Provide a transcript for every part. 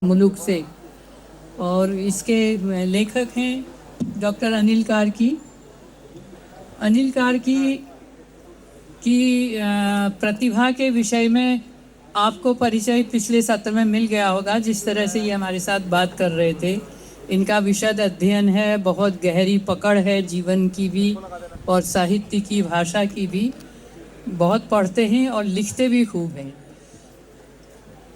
मुलुक से। और इसके लेखक हैं डॉक्टर अनिल कार्की। अनिल कार्की की प्रतिभा के विषय में आपको परिचय पिछले सत्र में मिल गया होगा, जिस तरह से ये हमारे साथ बात कर रहे थे। इनका विशद अध्ययन है, बहुत गहरी पकड़ है जीवन की भी और साहित्य की, भाषा की भी। बहुत पढ़ते हैं और लिखते भी खूब हैं।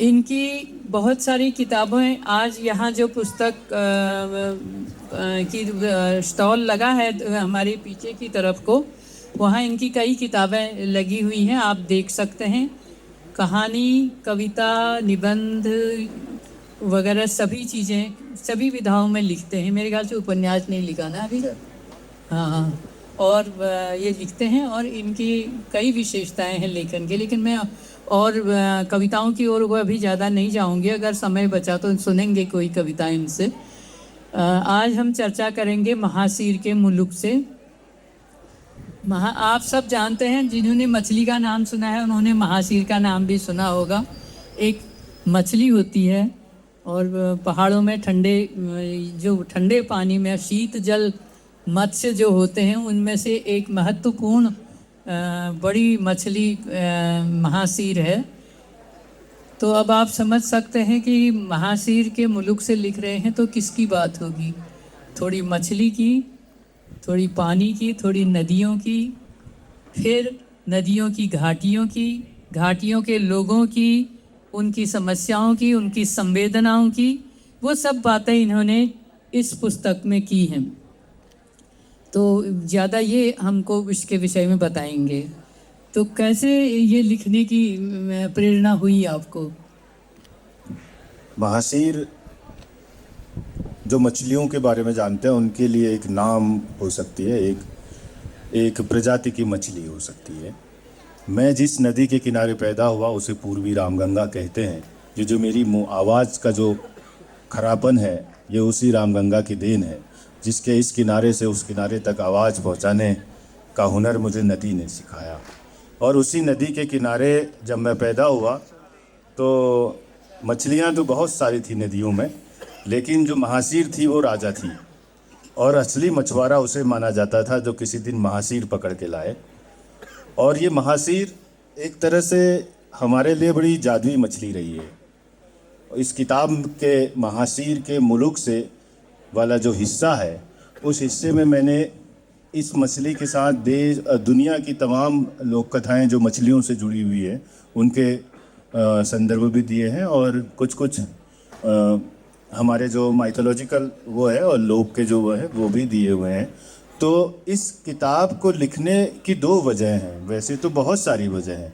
इनकी बहुत सारी किताबें, आज यहाँ जो पुस्तक की स्टॉल लगा है हमारे पीछे की तरफ को, वहाँ इनकी कई किताबें लगी हुई हैं, आप देख सकते हैं। कहानी, कविता, निबंध वगैरह सभी चीज़ें सभी विधाओं में लिखते हैं। मेरे ख्याल से उपन्यास नहीं लिखा ना अभी तक। हाँ, और ये लिखते हैं और इनकी कई विशेषताएं हैं लेखन के। लेकिन मैं और कविताओं की ओर वो अभी ज़्यादा नहीं जाऊंगी, अगर समय बचा तो सुनेंगे कोई कविता इनसे। आज हम चर्चा करेंगे महासीर के मुलुक से। आप सब जानते हैं, जिन्होंने मछली का नाम सुना है उन्होंने महासीर का नाम भी सुना होगा। एक मछली होती है और पहाड़ों में ठंडे पानी में शीत जल मत्स्य जो होते हैं उनमें से एक महत्वपूर्ण बड़ी मछली महासीर है। तो अब आप समझ सकते हैं कि महासीर के मुलुक से लिख रहे हैं तो किसकी बात होगी। थोड़ी मछली की, थोड़ी पानी की, थोड़ी नदियों की, फिर नदियों की घाटियों की, घाटियों के लोगों की, उनकी समस्याओं की, उनकी संवेदनाओं की, वो सब बातें इन्होंने इस पुस्तक में की हैं। तो ज़्यादा ये हमको इसके विषय में बताएंगे। तो कैसे ये लिखने की प्रेरणा हुई आपको? महासीर जो मछलियों के बारे में जानते हैं उनके लिए एक नाम हो सकती है, एक प्रजाति की मछली हो सकती है। मैं जिस नदी के किनारे पैदा हुआ उसे पूर्वी रामगंगा कहते हैं। ये जो मेरी आवाज़ का जो खरापन है ये उसी रामगंगा की देन है, जिसके इस किनारे से उस किनारे तक आवाज़ पहुंचाने का हुनर मुझे नदी ने सिखाया। और उसी नदी के किनारे जब मैं पैदा हुआ तो मछलियां तो बहुत सारी थी नदियों में, लेकिन जो महासीर थी वो राजा थी। और असली मछुआरा उसे माना जाता था जो किसी दिन महासीर पकड़ के लाए। और ये महासीर एक तरह से हमारे लिए बड़ी जादुई मछली रही है। इस किताब के महासीर के मुलुक से वाला जो हिस्सा है, उस हिस्से में मैंने इस मछली के साथ दुनिया की तमाम लोक कथाएँ जो मछलियों से जुड़ी हुई है उनके संदर्भ भी दिए हैं, और कुछ हमारे जो माइथोलॉजिकल वो है और लोक के जो वो है वो भी दिए हुए हैं। तो इस किताब को लिखने की दो वजह हैं, वैसे तो बहुत सारी वजह हैं।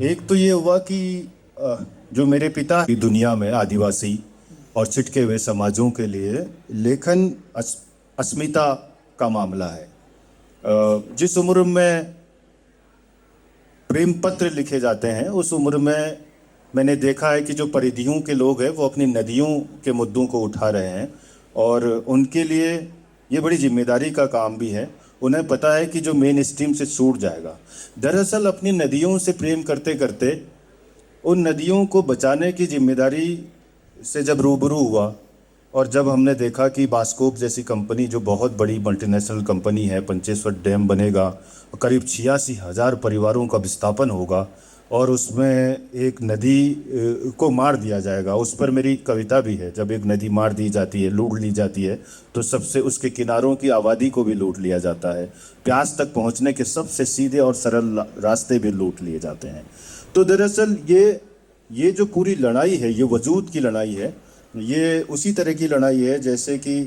एक तो ये हुआ कि जो मेरे पिता की दुनिया में आदिवासी और छिटके हुए समाजों के लिए लेखन अस्मिता का मामला है। जिस उम्र में प्रेम पत्र लिखे जाते हैं उस उम्र में मैंने देखा है कि जो परिधियों के लोग हैं वो अपनी नदियों के मुद्दों को उठा रहे हैं, और उनके लिए ये बड़ी जिम्मेदारी का काम भी है। उन्हें पता है कि जो मेन स्ट्रीम से छूट जाएगा। दरअसल अपनी नदियों से प्रेम करते करते उन नदियों को बचाने की जिम्मेदारी से जब रूबरू हुआ, और जब हमने देखा कि बास्कोप जैसी कंपनी जो बहुत बड़ी मल्टीनेशनल कंपनी है, पंचेश्वर डैम बनेगा, करीब 86,000 परिवारों का विस्थापन होगा और उसमें एक नदी को मार दिया जाएगा। उस पर मेरी कविता भी है। जब एक नदी मार दी जाती है, लूट ली जाती है, तो सबसे उसके किनारों की आबादी को भी लूट लिया जाता है। प्यास तक पहुंचने के सबसे सीधे और सरल रास्ते भी लूट लिए जाते हैं। तो दरअसल ये जो पूरी लड़ाई है, ये वजूद की लड़ाई है। ये उसी तरह की लड़ाई है जैसे कि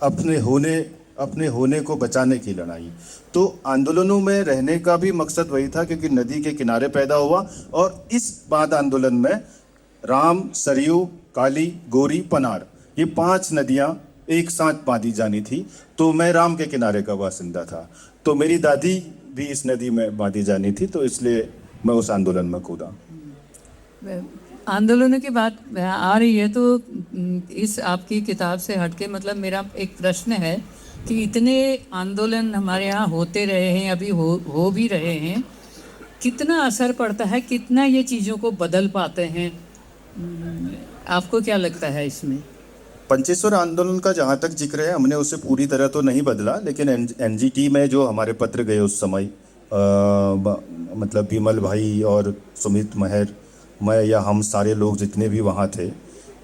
अपने होने को बचाने की लड़ाई। तो आंदोलनों में रहने का भी मकसद वही था, क्योंकि नदी के किनारे पैदा हुआ। और इस बाद आंदोलन में राम, सरयू, काली, गोरी, पनार, ये 5 नदियां एक साथ बांधी जानी थी। तो मैं राम के किनारे का बासिंदा था, तो मेरी दादी भी इस नदी में बांधी जानी थी, तो इसलिए मैं उस आंदोलन में कूदा। आंदोलनों की बात आ रही है तो इस आपकी किताब से हटके मतलब मेरा एक प्रश्न है कि इतने आंदोलन हमारे यहाँ होते रहे हैं, अभी हो भी रहे हैं, कितना असर पड़ता है, कितना ये चीज़ों को बदल पाते हैं? आपको क्या लगता है इसमें? पंचेश्वर आंदोलन का जहाँ तक जिक्र है, हमने उसे पूरी तरह तो नहीं बदला, लेकिन एनजीटी में जो हमारे पत्र गए उस समय, मतलब विमल भाई और सुमित महर, मैं या हम सारे लोग जितने भी वहाँ थे,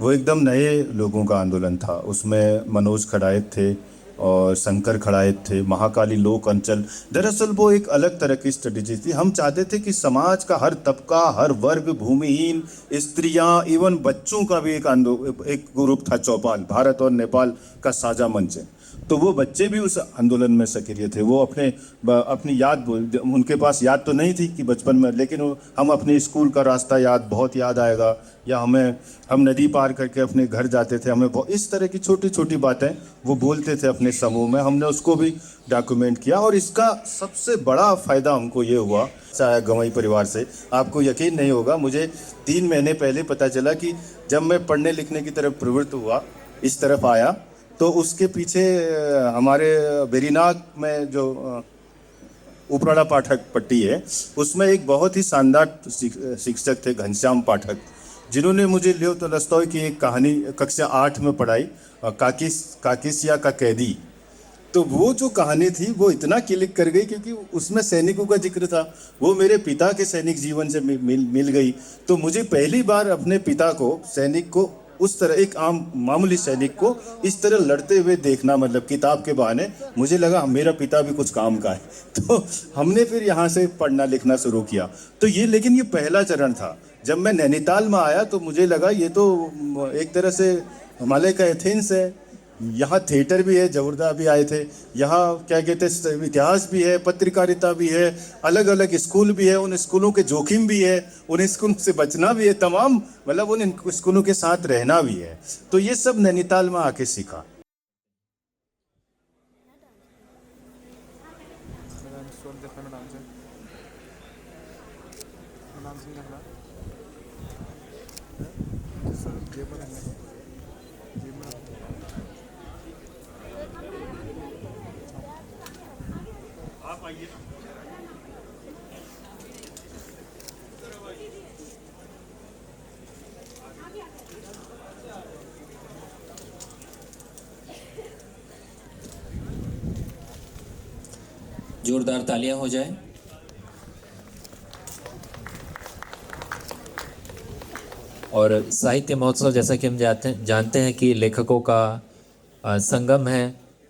वो एकदम नए लोगों का आंदोलन था। उसमें मनोज खड़ायत थे और शंकर खड़ायत थे, महाकाली लोक अंचल। दरअसल वो एक अलग तरह की स्ट्रेटेजी थी। हम चाहते थे कि समाज का हर तबका, हर वर्ग, भूमिहीन, स्त्रियां, इवन बच्चों का भी एक ग्रुप था, चौपाल, भारत और नेपाल का साझा मंच है। तो वो बच्चे भी उस आंदोलन में सक्रिय थे। वो अपनी याद, उनके पास याद तो नहीं थी कि बचपन में, लेकिन हम अपने स्कूल का रास्ता बहुत याद आएगा, या हम नदी पार करके अपने घर जाते थे, हमें इस तरह की छोटी छोटी बातें वो बोलते थे अपने समूह में। हमने उसको भी डॉक्यूमेंट किया, और इसका सबसे बड़ा फ़ायदा हमको ये हुआ गवई परिवार से। आपको यकीन नहीं होगा, मुझे 3 महीने पहले पता चला कि जब मैं पढ़ने लिखने की तरफ प्रवृत्त हुआ, इस तरफ आया, तो उसके पीछे हमारे बेरीनाग में जो उपराड़ा पाठक पट्टी है, उसमें एक बहुत ही शानदार शिक्षक थे, घनश्याम पाठक, जिन्होंने मुझे लियो तोलस्टॉय की एक कहानी कक्षा 8 में पढ़ाई, काकिसिया का कैदी। तो वो जो कहानी थी वो इतना क्लिक कर गई, क्योंकि उसमें सैनिकों का जिक्र था। वो मेरे पिता के सैनिक जीवन से मिल गई। तो मुझे पहली बार अपने पिता को, सैनिक को, उस तरह एक आम मामूली सैनिक को इस तरह लड़ते हुए देखना, मतलब किताब के बहाने, मुझे लगा मेरा पिता भी कुछ काम का है। तो हमने फिर यहाँ से पढ़ना लिखना शुरू किया। तो लेकिन ये पहला चरण था। जब मैं नैनीताल में आया तो मुझे लगा ये तो एक तरह से हिमालय का एथेंस है। यहाँ थिएटर भी है, जवर्दा भी आए थे, यहाँ क्या कहते हैं, इतिहास भी है, पत्रकारिता भी है, अलग अलग स्कूल भी है, उन स्कूलों के जोखिम भी है, उन स्कूलों से बचना भी है, तमाम मतलब उन स्कूलों के साथ रहना भी है। तो ये सब नैनीताल में आके सीखा। जोरदार तालियां हो जाए। और साहित्य महोत्सव, जैसा कि हम जानते हैं कि लेखकों का संगम है।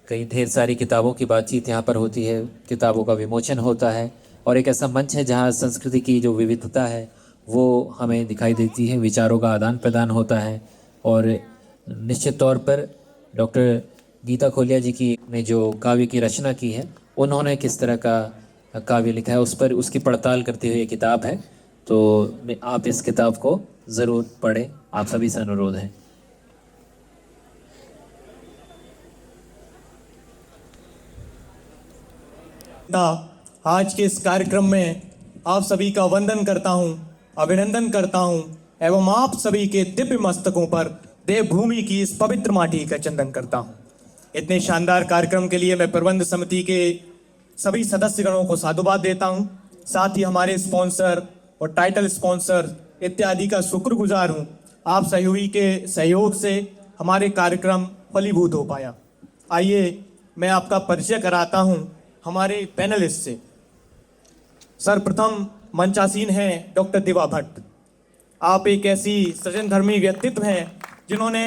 कई ढेर सारी किताबों की बातचीत यहाँ पर होती है, किताबों का विमोचन होता है, और एक ऐसा मंच है जहाँ संस्कृति की जो विविधता है वो हमें दिखाई देती है, विचारों का आदान प्रदान होता है। और निश्चित तौर पर डॉक्टर गीता खोलिया जी की ने जो काव्य की रचना की है, उन्होंने किस तरह का काव्य लिखा है, उस पर उसकी पड़ताल करती हुई ये किताब है। तो आप इस किताब को ज़रूर पढ़ें, आप सभी से अनुरोध है। आज के इस कार्यक्रम में आप सभी का वंदन करता हूं, अभिनंदन करता हूं, एवं आप सभी के दिव्य मस्तकों पर देवभूमि की इस पवित्र माटी का चंदन करता हूं। इतने शानदार कार्यक्रम के लिए मैं प्रबंध समिति के सभी सदस्यगणों को साधुवाद देता हूं। साथ ही हमारे स्पॉन्सर और टाइटल स्पॉन्सर इत्यादि का शुक्रगुजार हूं। आप सहयोगी के सहयोग से हमारे कार्यक्रम फलीभूत हो पाया। आइए मैं आपका परिचय कराता हूं हमारे पैनलिस्ट से। सर्वप्रथम मंचासीन हैं डॉक्टर दिवा भट्ट। आप एक ऐसी सृजनधर्मी व्यक्तित्व हैं जिन्होंने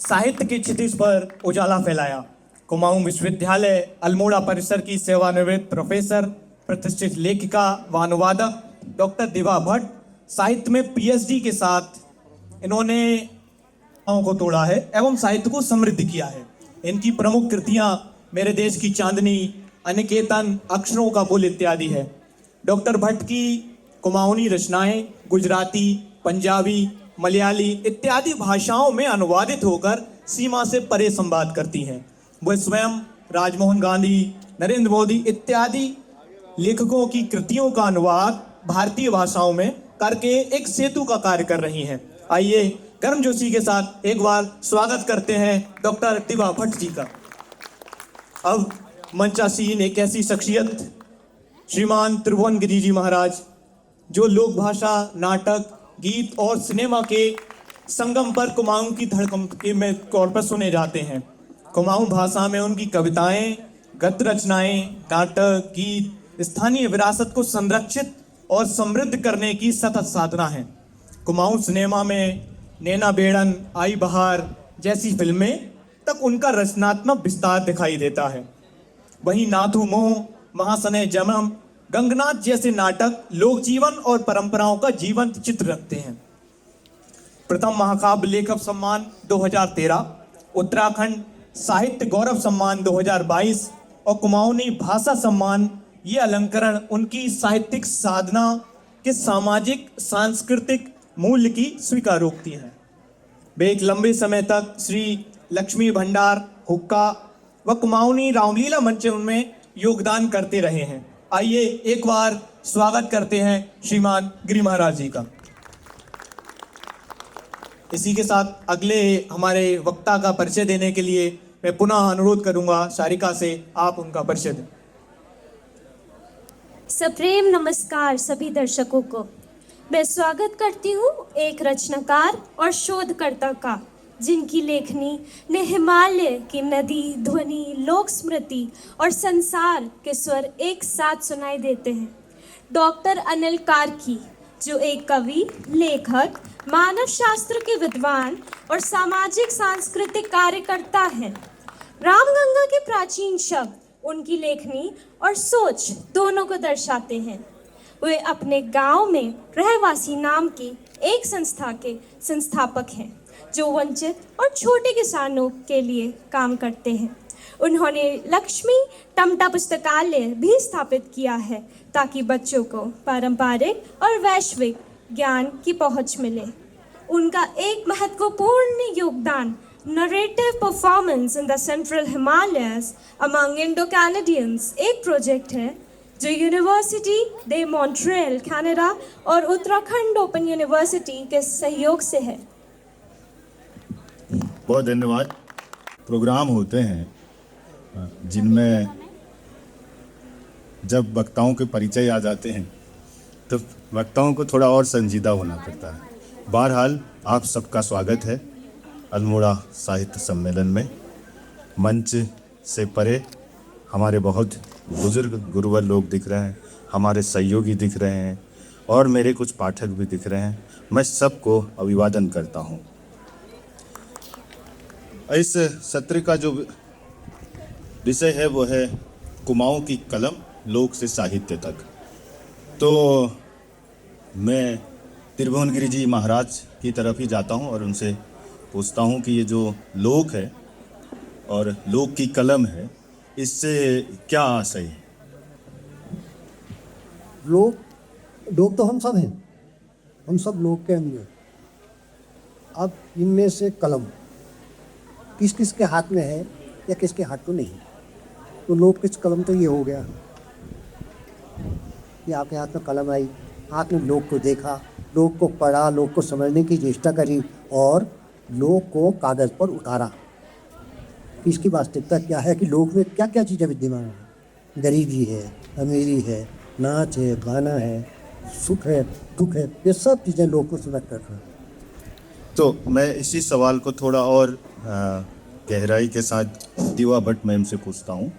साहित्य की क्षितिज पर उजाला फैलाया। कुमाऊं विश्वविद्यालय अल्मोड़ा परिसर की सेवानिवृत्त प्रोफेसर, प्रतिष्ठित लेखिका व अनुवादक डॉक्टर दिवा भट्ट साहित्य में पीएचडी के साथ इन्होंने को तोड़ा है एवं साहित्य को समृद्ध किया है। इनकी प्रमुख कृतियां मेरे देश की चांदनी, अनिकेतन, अक्षरों का पुल इत्यादि है। डॉक्टर भट्ट की कुमाऊनी रचनाएं गुजराती, पंजाबी, मलयाली इत्यादि भाषाओं में अनुवादित होकर सीमा से परे संवाद करती हैं। वह स्वयं राजमोहन गांधी, नरेंद्र मोदी इत्यादि लेखकों की कृतियों का अनुवाद भारतीय भाषाओं में करके एक सेतु का कार्य कर रही हैं। आइए गर्मजोशी के साथ एक बार स्वागत करते हैं डॉक्टर दिवा भट्ट जी का। अब मंचासीन एक ऐसी शख्सियत श्रीमान त्रिभुवन गिरि जी महाराज, जो लोक भाषा, नाटक, गीत और सिनेमा के संगम पर कुमाऊं की धड़कन के में तौर पर सुने जाते हैं। कुमाऊं भाषा में उनकी कविताएं, गद्य रचनाएं, नाटक, गीत स्थानीय विरासत को संरक्षित और समृद्ध करने की सतत साधना है। कुमाऊं सिनेमा में नैना बेड़न, आई बहार जैसी फिल्में तक उनका रचनात्मक विस्तार दिखाई देता है। वहीं नाथू मोह, महासने जन्म, गंगनाथ जैसे नाटक लोक जीवन और परंपराओं का जीवंत चित्र रखते हैं। प्रथम महाकाव्य लेखक सम्मान 2013, उत्तराखंड साहित्य गौरव सम्मान 2022 और कुमाऊनी भाषा सम्मान, ये अलंकरण उनकी साहित्यिक साधना के सामाजिक सांस्कृतिक मूल्य की स्वीकारोक्ति है। वे एक लंबे समय तक श्री लक्ष्मी भंडार, हुक्का व कुमाऊनी रामलीला मंच में योगदान करते रहे हैं। आइए एक बार स्वागत करते हैं श्रीमान गिरी महाराज जी का। इसी के साथ अगले हमारे वक्ता का परिचय देने के लिए मैं पुनः अनुरोध करूंगा शारिका से, आप उनका परिचय दें। सप्रेम नमस्कार सभी दर्शकों को। मैं स्वागत करती हूँ एक रचनाकार और शोधकर्ता का, जिनकी लेखनी ने हिमालय की नदी, ध्वनि, लोक स्मृति और संसार के स्वर एक साथ सुनाई देते हैं। डॉक्टर अनिल कार्की, जो एक कवि, लेखक, मानव शास्त्र के विद्वान और सामाजिक सांस्कृतिक कार्यकर्ता हैं। रामगंगा के प्राचीन शब्द उनकी लेखनी और सोच दोनों को दर्शाते हैं। वे अपने गांव में रहवासी नाम की एक संस्था के संस्थापक हैं, जो वंचित और छोटे किसानों के लिए काम करते हैं। उन्होंने लक्ष्मी टमटा पुस्तकालय भी स्थापित किया है, ताकि बच्चों को पारंपरिक और वैश्विक ज्ञान की पहुंच मिले। उनका एक महत्वपूर्ण योगदान narrative performance in the central Himalayas among Indo Canadians एक प्रोजेक्ट है, जो यूनिवर्सिटी दे मॉन्ट्रियल कनाडा और उत्तराखंड ओपन यूनिवर्सिटी के सहयोग से है। बहुत धन्यवाद। प्रोग्राम होते हैं जिनमें जब वक्ताओं के परिचय आ जाते हैं तो वक्ताओं को थोड़ा और संजीदा होना पड़ता है। बहरहाल आप सबका स्वागत है अल्मोड़ा साहित्य सम्मेलन में। मंच से परे हमारे बहुत बुजुर्ग गुरुवर लोग दिख रहे हैं, हमारे सहयोगी दिख रहे हैं और मेरे कुछ पाठक भी दिख रहे हैं। मैं सबको अभिवादन करता हूँ। इस सत्र का जो विषय है वो है कुमाऊं की कलम, लोक से साहित्य तक। तो मैं त्रिभुवनगिरी जी महाराज की तरफ ही जाता हूं और उनसे पूछता हूं कि ये जो लोक है और लोक की कलम है, इससे क्या आशय है? लोग तो हम सब हैं, हम सब लोग के अंग हैं। अब इनमें से कलम किस किस के हाथ में है या किसके हाथ में नहीं, तो लोग किस कलम तो ये हो गया कि आपके हाथ में कलम आई, आपने लोग को देखा, लोग को पढ़ा, लोग को समझने की चेष्टा करी और लोग को कागज़ पर उतारा कि इसकी वास्तविकता क्या है, कि लोग में क्या क्या चीज़ें विद्यमान हैं। गरीबी है, अमीरी है, नाच है, गाना है, सुख है, दुख है, ये सब चीज़ें लोग को समझ कर रहे हैं। तो मैं इसी सवाल को थोड़ा और गहराई के साथ दीवा भट्ट मैम से पूछता हूँ।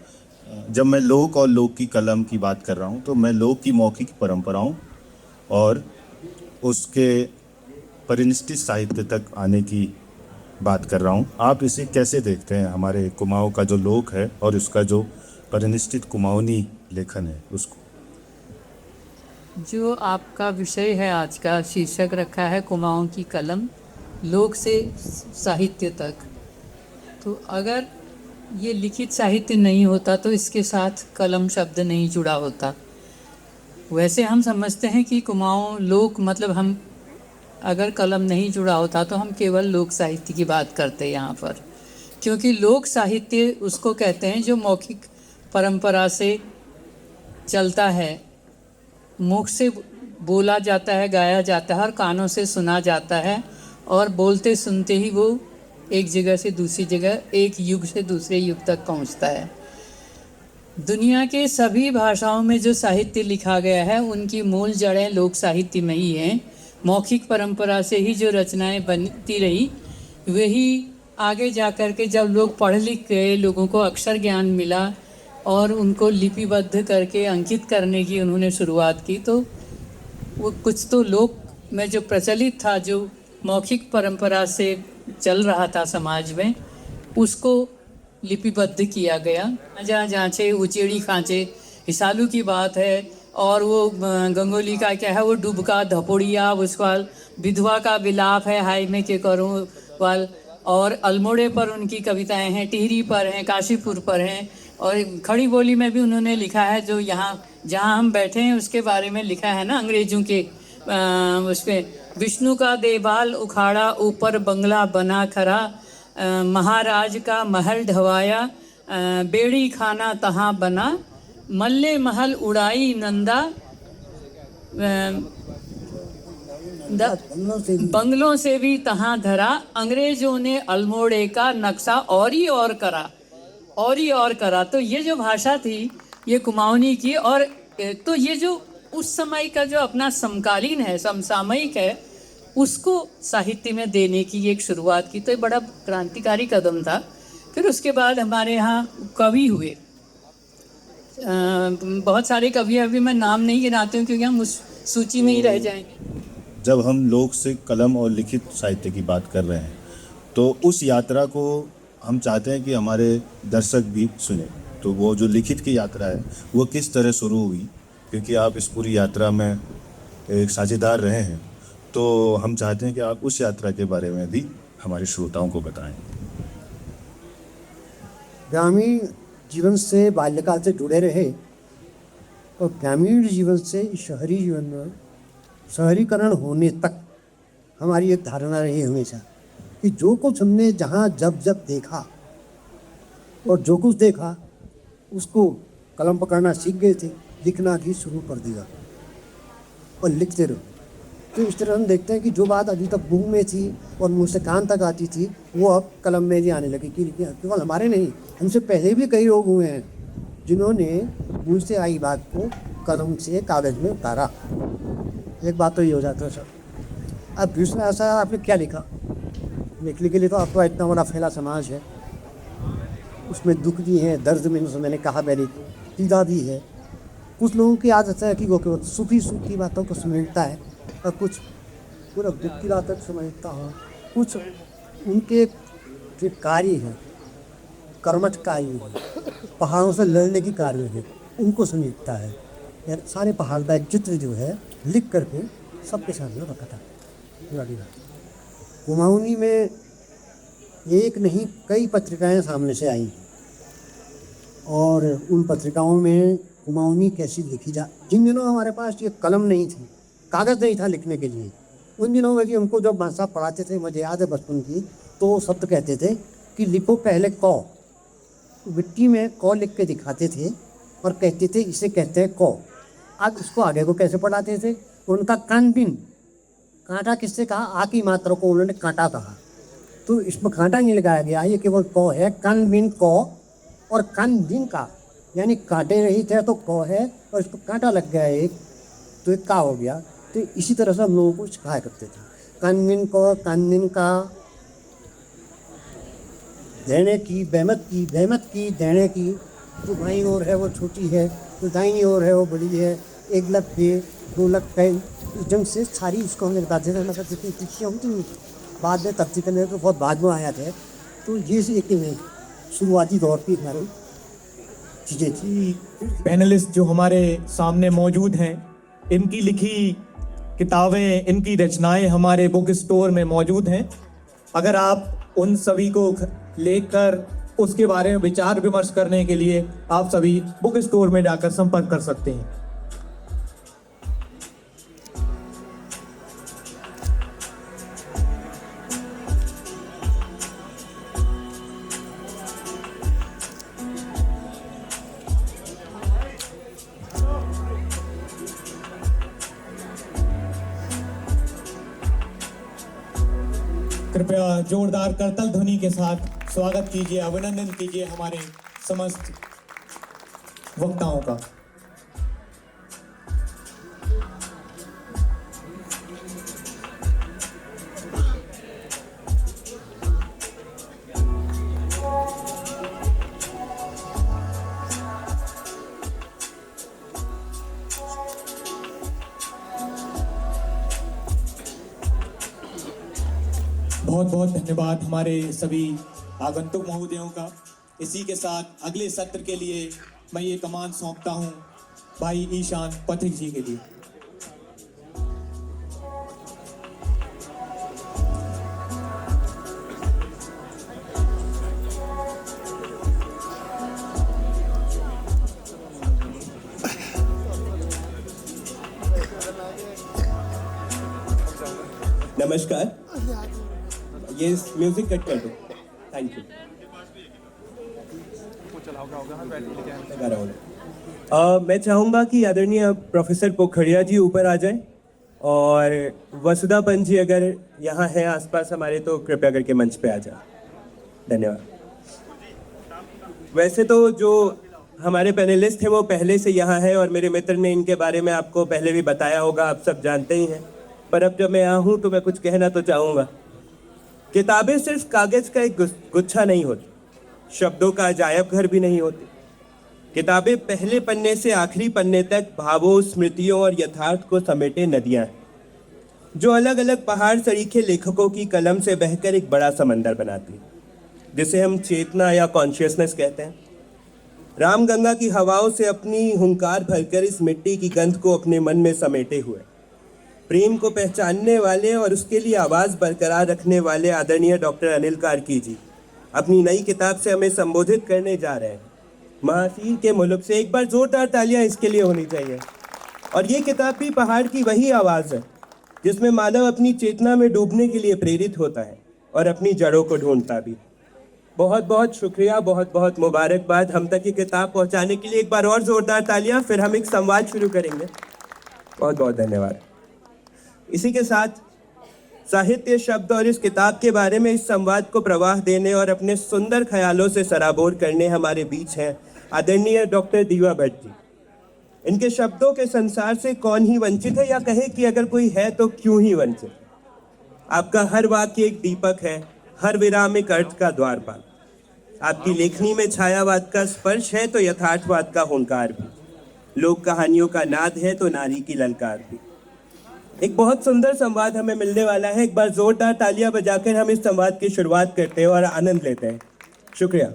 जब मैं लोक और लोक की कलम की बात कर रहा हूँ तो मैं लोक की मौखिक परंपराओं और उसके परिनिष्ठित साहित्य तक आने की बात कर रहा हूँ। आप इसे कैसे देखते हैं, हमारे कुमाऊं का जो लोक है और उसका जो परिनिष्ठित कुमाऊनी लेखन है उसको? जो आपका विषय है, आज का शीर्षक रखा है कुमाऊं की कलम, लोक से साहित्य तक। तो अगर ये लिखित साहित्य नहीं होता तो इसके साथ कलम शब्द नहीं जुड़ा होता। वैसे हम समझते हैं कि कुमाऊं लोक मतलब हम अगर कलम नहीं जुड़ा होता तो हम केवल लोक साहित्य की बात करते हैं यहाँ पर, क्योंकि लोक साहित्य उसको कहते हैं जो मौखिक परंपरा से चलता है, मुख से बोला जाता है, गाया जाता है और कानों से सुना जाता है, और बोलते सुनते ही वो एक जगह से दूसरी जगह, एक युग से दूसरे युग तक पहुंचता है। दुनिया के सभी भाषाओं में जो साहित्य लिखा गया है उनकी मूल जड़ें लोक साहित्य में ही हैं। मौखिक परंपरा से ही जो रचनाएं बनती रही, वही आगे जा कर के जब लोग पढ़ लिख गए, लोगों को अक्षर ज्ञान मिला और उनको लिपिबद्ध करके अंकित करने की उन्होंने शुरुआत की, तो वो कुछ तो लोक में जो प्रचलित था, जो मौखिक परंपरा से चल रहा था समाज में, उसको लिपिबद्ध किया गया। जहाँ जाँचे उचेड़ी खाँचे हिसालू की बात है, और वो गंगोली का क्या है, वो डुबका धपोड़िया, उसके बाद विधवा का विलाप है, हाय में के करूँ वाल, और अल्मोड़े पर उनकी कविताएं हैं, टिहरी पर हैं, काशीपुर पर हैं, और खड़ी बोली में भी उन्होंने लिखा है, जो यहाँ जहाँ हम बैठे हैं उसके बारे में लिखा है ना, अंग्रेजों के उसमें, विष्णु का देवाल उखाड़ा, ऊपर बंगला बना खरा, महाराज का महल ढवाया, बेड़ी खाना तहाँ बना, मल्ले महल उड़ाई नंदा, बंगलों से भी तहाँ धरा, अंग्रेजों ने अल्मोड़े का नक्शा और ही और करा, और ही और करा। तो ये जो भाषा थी ये कुमाऊनी की, और तो ये जो उस समय का जो अपना समकालीन है, समसामयिक है, उसको साहित्य में देने की एक शुरुआत की, तो ये बड़ा क्रांतिकारी कदम था। फिर उसके बाद हमारे यहाँ कवि हुए, बहुत सारे कवि, अभी मैं नाम नहीं गिनाती हूँ क्योंकि हम उस सूची में ही रह जाएंगे। जब हम लोक से कलम और लिखित साहित्य की बात कर रहे हैं, तो उस यात्रा को हम चाहते हैं कि हमारे दर्शक भी सुने। तो वो जो लिखित की यात्रा है वो किस तरह शुरू हुई, क्योंकि आप इस पूरी यात्रा में एक साझेदार रहे हैं, तो हम चाहते हैं कि आप उस यात्रा के बारे में भी हमारे श्रोताओं को बताएं। ग्रामीण जीवन से बाल्यकाल से जुड़े रहे और ग्रामीण जीवन से शहरी जीवन में शहरीकरण होने तक हमारी एक धारणा रही हमेशा कि जो कुछ हमने जहाँ जब जब देखा और जो कुछ देखा उसको कलम पकड़ना सीख गए थे, लिखना भी शुरू कर दिया और लिखते रहो। तो इस तरह हम देखते हैं कि जो बात अभी तक मुंह में थी और मुंह से कान तक आती थी, वो अब कलम में भी आने लगी। कि केवल हमारे नहीं, हमसे पहले भी कई लोग हुए हैं जिन्होंने मुंह से आई बात को कलम से कागज़ में उतारा। एक बात तो ये हो जाता है सर। अब दूसरा ऐसा, आपने क्या लिखा? लिखने के लिए तो आपका इतना बड़ा फैला समाज है, उसमें दुख भी है, दर्द में, मैंने कहा पहले, पीड़ा भी है। कुछ लोगों की आदत है कि वो केवल सुखी की बातों को समेटता है, और कुछ पूरा दुख की बातों को समेटता है। कुछ उनके जो कार्य है, कर्मठ कार्य है, पहाड़ों से लड़ने की कार्य है, उनको समेटता है। यार सारे पहाड़ का एक चित्र जो है लिख करके सबके सामने रखा था। कुमाऊनी में एक नहीं कई पत्रिकाएं सामने से आई, और उन पत्रिकाओं में कुमाऊनी कैसी लिखी जा। जिन दिनों हमारे पास ये कलम नहीं थी, कागज़ नहीं था लिखने के लिए, उन दिनों में भी हमको जब भाषा पढ़ाते थे, मुझे याद है बचपन की, तो शब्द कहते थे कि लिखो पहले कौ। मिट्टी में कौ लिख के दिखाते थे और कहते थे इसे कहते हैं कौ। आज उसको आगे को कैसे पढ़ाते थे? उनका कानबिन, कांटा किससे कहा? आ की मात्रा को उन्होंने कांटा कहा, तो इसमें कांटा नहीं लगाया गया, ये केवल कौ है। कानबिन कौ, और कानबिन का यानी कांटे रहित है तो कौ है, और इसको कांटा लग गया एक, तो एक का हो गया। तो इसी तरह से हम लोगों को सिखाया करते थे। कानबिन कौ, कानबिन का, देने की, बहमत की, बहमत की, देने की, तो बाईं ओर है वो छोटी है, तो दाईं ओर है वो बड़ी है। एक लग पे, दो लग पे, जंग से सारी इसको हमने बताते थे। मतलब जितनी तिथियाँ होती थी, बाद में तब्दील करने को बहुत बाद में आया था। तो ये एक शुरुआती दौर की हमारी चीज़ें थी। पैनलिस्ट जो हमारे सामने मौजूद हैं, इनकी लिखी किताबें, इनकी रचनाएं हमारे बुक स्टोर में मौजूद हैं। अगर आप उन सभी को लेकर उसके बारे में विचार विमर्श करने के लिए आप सभी बुक स्टोर में जाकर संपर्क कर सकते हैं। कृपया जोरदार करतल ध्वनि के साथ स्वागत कीजिए, अभिनंदन कीजिए हमारे समस्त वक्ताओं का। बहुत बहुत धन्यवाद हमारे सभी आगंतुक महोदयों का। इसी के साथ अगले सत्र के लिए मैं ये कमान सौंपता हूँ भाई ईशान पथिक जी के लिए। नमस्कार, ये म्यूजिक कट कर दो, थैंक यू। मैं चाहूँगा कि आदरणीय प्रोफेसर पोखरिया जी ऊपर आ जाएं और वसुधा पंत जी अगर यहाँ हैं आसपास हमारे तो कृपया करके मंच पे आ जाएं। धन्यवाद। वैसे तो जो हमारे पैनलिस्ट हैं वो पहले से यहाँ है और मेरे मित्र ने इनके बारे में आपको पहले भी बताया होगा, आप सब जानते ही हैं, पर अब जब मैं यहाँ हूँ तो मैं कुछ कहना तो चाहूँगा। किताबें सिर्फ कागज़ का एक गुच्छा नहीं होती, शब्दों का अजायब घर भी नहीं होती। किताबें पहले पन्ने से आखिरी पन्ने तक भावों, स्मृतियों और यथार्थ को समेटे नदियाँ हैं, जो अलग अलग पहाड़ सरीखे लेखकों की कलम से बहकर एक बड़ा समंदर बनाती है, जिसे हम चेतना या कॉन्शियसनेस कहते हैं। राम गंगा की हवाओं से अपनी हुंकार भरकर इस मिट्टी की गंध को अपने मन में समेटे हुए प्रेम को पहचानने वाले और उसके लिए आवाज़ बरकरार रखने वाले आदरणीय डॉक्टर अनिल कार्की जी अपनी नई किताब से हमें संबोधित करने जा रहे हैं। महासीर के मुल्क से एक बार जोरदार तालियां इसके लिए होनी चाहिए। और ये किताब भी पहाड़ की वही आवाज़ है जिसमें मानव अपनी चेतना में डूबने के लिए प्रेरित होता है और अपनी जड़ों को ढूंढता भी। बहुत बहुत शुक्रिया, बहुत बहुत मुबारकबाद हम तक ये किताब पहुंचाने के लिए। एक बार और जोरदार तालियां, फिर हम एक संवाद शुरू करेंगे। बहुत बहुत धन्यवाद। इसी के साथ साहित्य, शब्द और इस किताब के बारे में इस संवाद को प्रवाह देने और अपने सुंदर ख्यालों से सराबोर करने हमारे बीच हैं आदरणीय डॉक्टर दीवा भट्ट जी। इनके शब्दों के संसार से कौन ही वंचित है, या कहे कि अगर कोई है तो क्यों ही वंचित। आपका हर वाक्य एक दीपक है, हर विराम एक अर्थ का द्वारपाल। आपकी लेखनी में छायावाद का स्पर्श है तो यथार्थवाद का हुंकार भी, लोक कहानियों का नाद है तो नारी की ललकार भी। एक बहुत सुंदर संवाद हमें मिलने वाला है। एक बार जोरदार तालियां बजाकर हम इस संवाद की शुरुआत करते हैं और आनंद लेते हैं। शुक्रिया।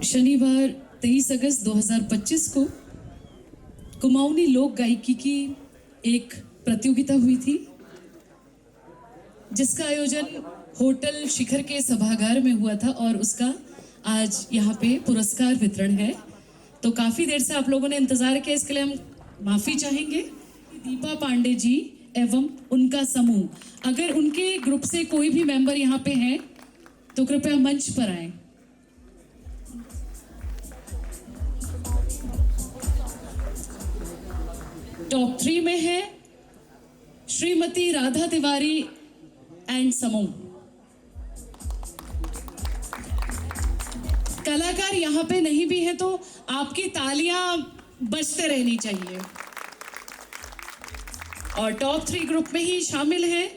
शनिवार 23 अगस्त 2025 को कुमाऊनी लोक गायकी की एक प्रतियोगिता हुई थी, जिसका आयोजन होटल शिखर के सभागार में हुआ था और उसका आज यहाँ पे पुरस्कार वितरण है। तो काफ़ी देर से आप लोगों ने इंतज़ार किया, इसके लिए हम माफ़ी चाहेंगे। दीपा पांडे जी एवं उनका समूह, अगर उनके ग्रुप से कोई भी मेंबर यहाँ पे हैं तो कृपया मंच पर आएं। टॉप 3 में है श्रीमती राधा तिवारी एंड समूह। कलाकार यहाँ पे नहीं भी है तो आपकी तालियां बजते रहनी चाहिए। और टॉप 3 ग्रुप में ही शामिल है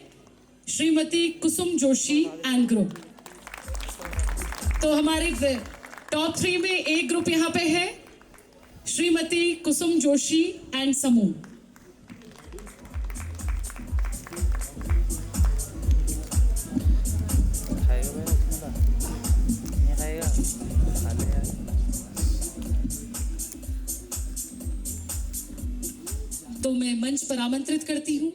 श्रीमती कुसुम जोशी एंड ग्रुप। तो हमारे टॉप 3 में एक ग्रुप यहाँ पे है श्रीमती कुसुम जोशी एंड समूह। तो मैं मंच पर आमंत्रित करती हूँ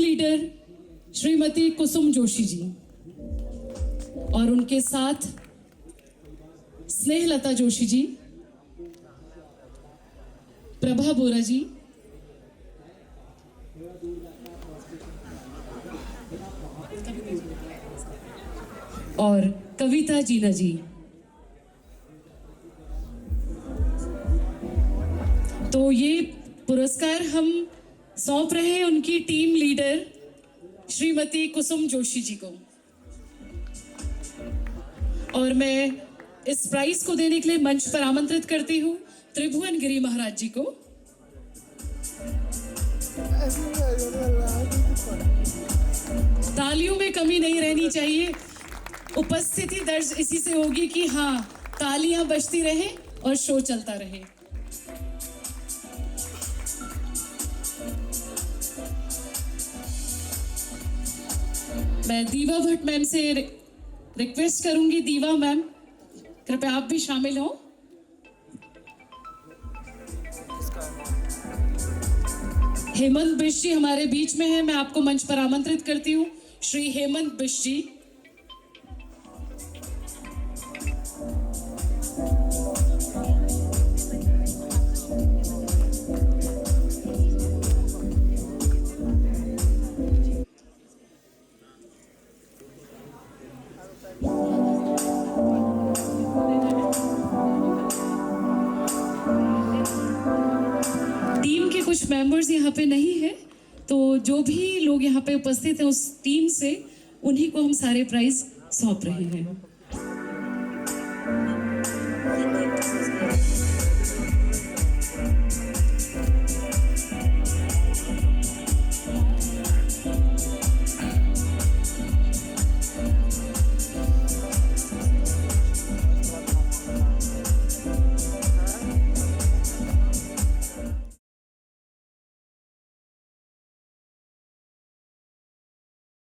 लीडर श्रीमती कुसुम जोशी जी और उनके साथ स्नेहलता जोशी जी, प्रभा बोरा जी, और कविता जीना जी। तो ये पुरस्कार हम सौंप रहे हैं उनकी टीम लीडर श्रीमती कुसुम जोशी जी को। और मैं इस प्राइज को देने के लिए मंच पर आमंत्रित करती हूँ त्रिभुवन गिरी महाराज जी को। तालियों में कमी नहीं रहनी चाहिए, उपस्थिति दर्ज इसी से होगी कि हाँ, तालियां बजती रहे और शो चलता रहे। मैं दीवा भट्ट मैम से रिक्वेस्ट करूंगी, दीवा मैम कृपया आप भी शामिल हो। हेमंत बिष्ट जी हमारे बीच में है, मैं आपको मंच पर आमंत्रित करती हूँ, श्री हेमंत बिष्ट जी। टीम के कुछ मेंबर्स यहाँ पे नहीं है, तो जो भी लोग यहाँ पे उपस्थित हैं उस टीम से, उन्हीं को हम सारे प्राइज सौंप रहे हैं।